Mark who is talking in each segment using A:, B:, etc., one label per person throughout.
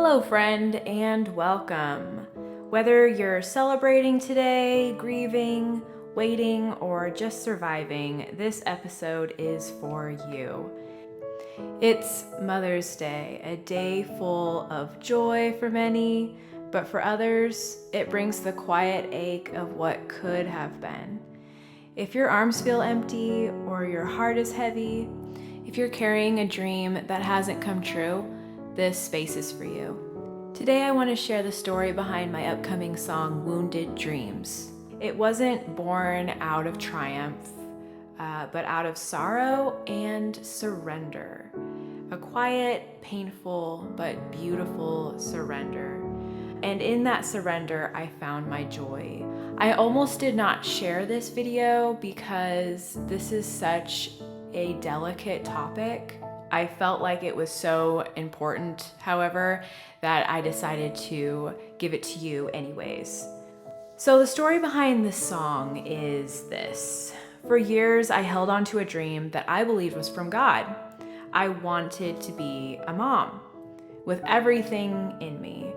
A: Hello, friend, and welcome. Whether you're celebrating today, grieving, waiting, or just surviving, this episode is for you. It's Mother's Day, a day full of joy for many, but for others, it brings the quiet ache of what could have been. If your arms feel empty or your heart is heavy, if you're carrying a dream that hasn't come true, this space is for you. Today I want to share the story behind my upcoming song, Wounded Dreams. It wasn't born out of triumph, but out of sorrow and surrender. A quiet, painful, but beautiful surrender. And in that surrender, I found my joy. I almost did not share this video because this is such a delicate topic. I felt like it was so important, however, that I decided to give it to you anyways. So the story behind this song is this. For years, I held on to a dream that I believed was from God. I wanted to be a mom with everything in me.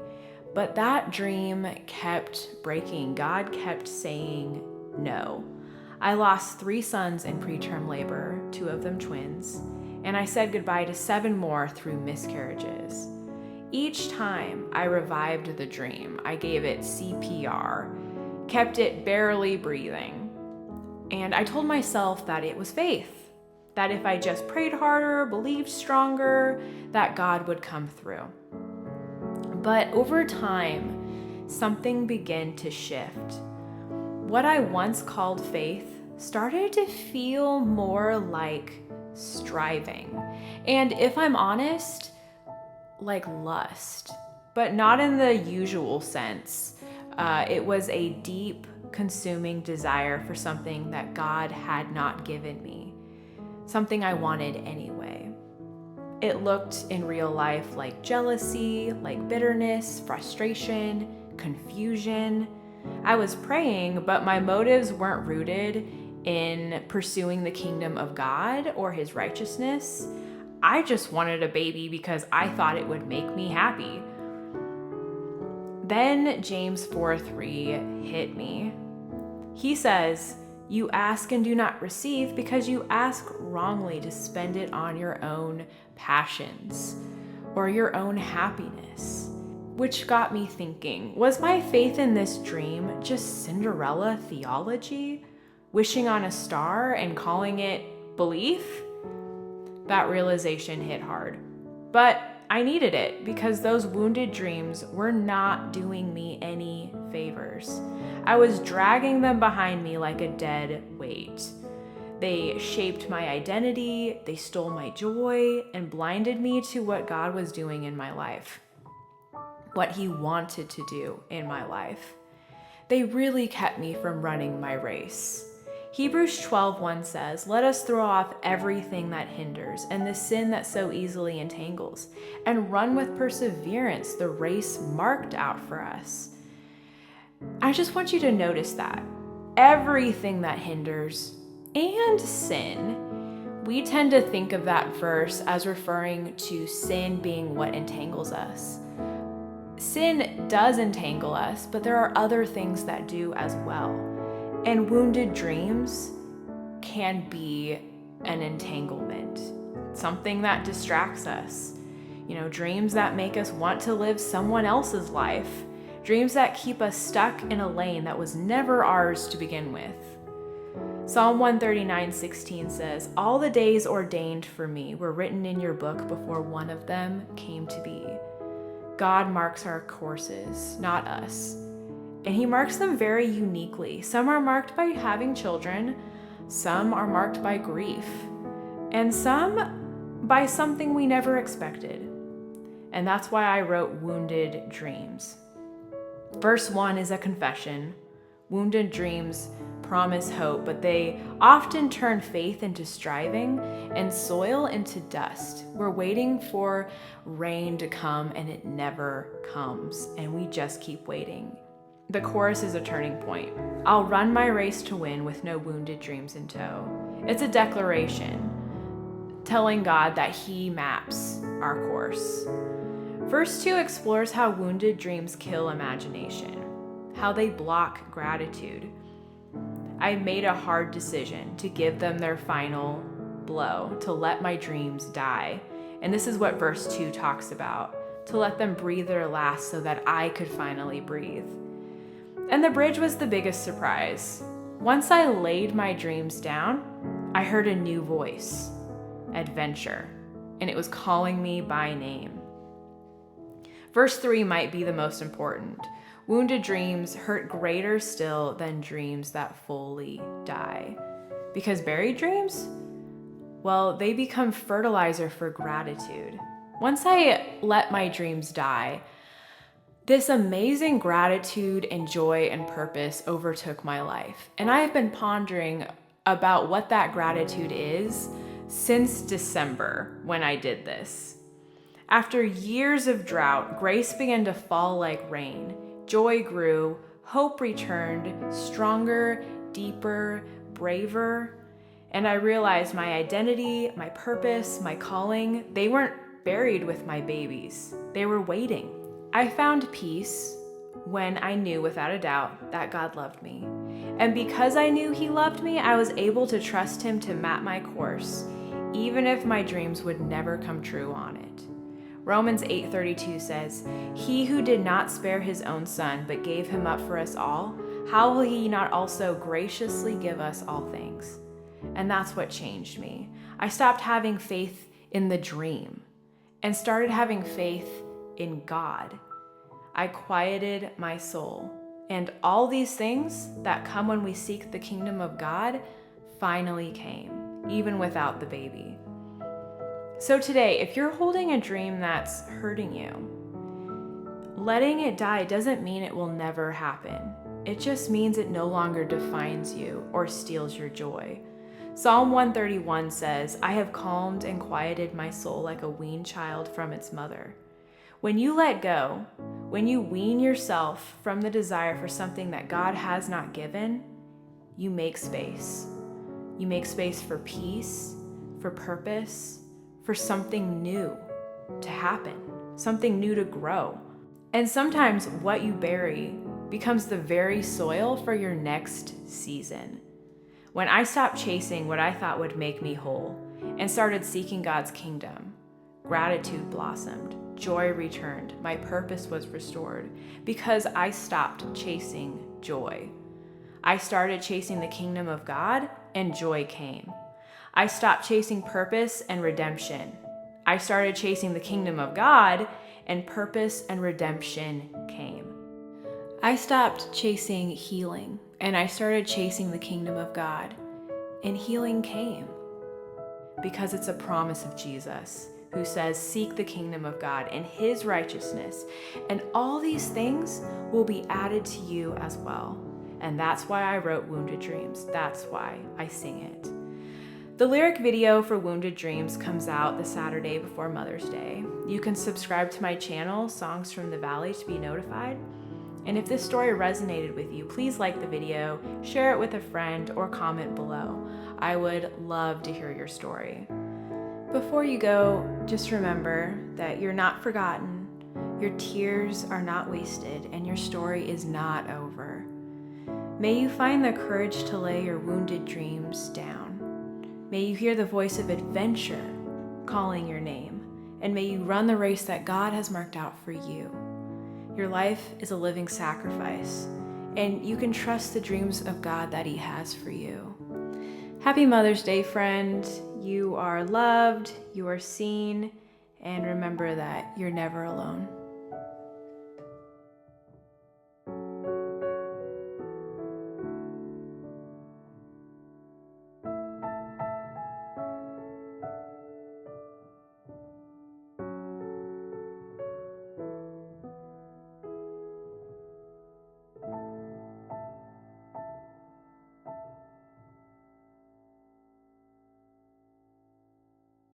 A: But that dream kept breaking. God kept saying no. I lost 3 sons in preterm labor, 2 of them twins, and I said goodbye to 7 more through miscarriages. Each time I revived the dream, I gave it CPR, kept it barely breathing, and I told myself that it was faith, that if I just prayed harder, believed stronger, that God would come through. But over time, something began to shift. What I once called faith started to feel more like striving. And if I'm honest, like lust, but not in the usual sense. It was a deep, consuming desire for something that God had not given me, something I wanted anyway. It looked in real life like jealousy, like bitterness, frustration, confusion. I was praying, but my motives weren't rooted in pursuing the kingdom of God or his righteousness. I just wanted a baby because I thought it would make me happy. Then James 4:3 hit me. He says, "You ask and do not receive because you ask wrongly to spend it on your own passions or your own happiness." Which got me thinking, was my faith in this dream just Cinderella theology? Wishing on a star and calling it belief? That realization hit hard. But I needed it because those wounded dreams were not doing me any favors. I was dragging them behind me like a dead weight. They shaped my identity, they stole my joy, and blinded me to what God was doing in my life, what he wanted to do in my life. They really kept me from running my race. Hebrews 12:1 says, "Let us throw off everything that hinders and the sin that so easily entangles, and run with perseverance the race marked out for us." I just want you to notice that. Everything that hinders and sin. We tend to think of that verse as referring to sin being what entangles us. Sin does entangle us, but there are other things that do as well. And wounded dreams can be an entanglement, something that distracts us. Dreams that make us want to live someone else's life, dreams that keep us stuck in a lane that was never ours to begin with. Psalm 139:16 says, "All the days ordained for me were written in your book before one of them came to be." God marks our courses, not us. And he marks them very uniquely. Some are marked by having children, some are marked by grief, and some by something we never expected. And that's why I wrote Wounded Dreams. Verse 1 is a confession. Wounded dreams promise hope, but they often turn faith into striving and soil into dust. We're waiting for rain to come and it never comes, and we just keep waiting. The chorus is a turning point. I'll run my race to win with no wounded dreams in tow. It's a declaration telling God that he maps our course. Verse 2 explores how wounded dreams kill imagination, how they block gratitude. I made a hard decision to give them their final blow, to let my dreams die. And this is what verse 2 talks about, to let them breathe their last so that I could finally breathe. And the bridge was the biggest surprise. Once I laid my dreams down, I heard a new voice, adventure, and it was calling me by name. Verse 3 might be the most important. Wounded dreams hurt greater still than dreams that fully die. Because buried dreams, well, they become fertilizer for gratitude. Once I let my dreams die, this amazing gratitude and joy and purpose overtook my life. And I have been pondering about what that gratitude is since December when I did this. After years of drought, grace began to fall like rain. Joy grew, hope returned, stronger, deeper, braver. And I realized my identity, my purpose, my calling, they weren't buried with my babies. They were waiting. I found peace when I knew without a doubt that God loved me. And because I knew He loved me, I was able to trust Him to map my course, even if my dreams would never come true on it. Romans 8:32 says, "He who did not spare His own Son, but gave Him up for us all, how will He not also graciously give us all things?" And that's what changed me. I stopped having faith in the dream and started having faith in God. I quieted my soul. And all these things that come when we seek the kingdom of God finally came, even without the baby. So today, if you're holding a dream that's hurting you, letting it die doesn't mean it will never happen. It just means it no longer defines you or steals your joy. Psalm 131 says, "I have calmed and quieted my soul like a weaned child from its mother." When you let go, when you wean yourself from the desire for something that God has not given, you make space. You make space for peace, for purpose, for something new to happen, something new to grow. And sometimes what you bury becomes the very soil for your next season. When I stopped chasing what I thought would make me whole and started seeking God's kingdom, gratitude blossomed, joy returned, my purpose was restored because I stopped chasing joy. I started chasing the kingdom of God and joy came. I stopped chasing purpose and redemption. I started chasing the kingdom of God and purpose and redemption came. I stopped chasing healing and I started chasing the kingdom of God and healing came because it's a promise of Jesus who says, "Seek the kingdom of God and His righteousness, and all these things will be added to you as well." And that's why I wrote Wounded Dreams. That's why I sing it. The lyric video for Wounded Dreams comes out the Saturday before Mother's Day. You can subscribe to my channel, Songs from the Valley, to be notified. And if this story resonated with you, please like the video, share it with a friend, or comment below. I would love to hear your story. Before you go, just remember that you're not forgotten, your tears are not wasted, and your story is not over. May you find the courage to lay your wounded dreams down. May you hear the voice of adventure calling your name, and may you run the race that God has marked out for you. Your life is a living sacrifice, and you can trust the dreams of God that He has for you. Happy Mother's Day, friend. You are loved, you are seen, and remember that you're never alone.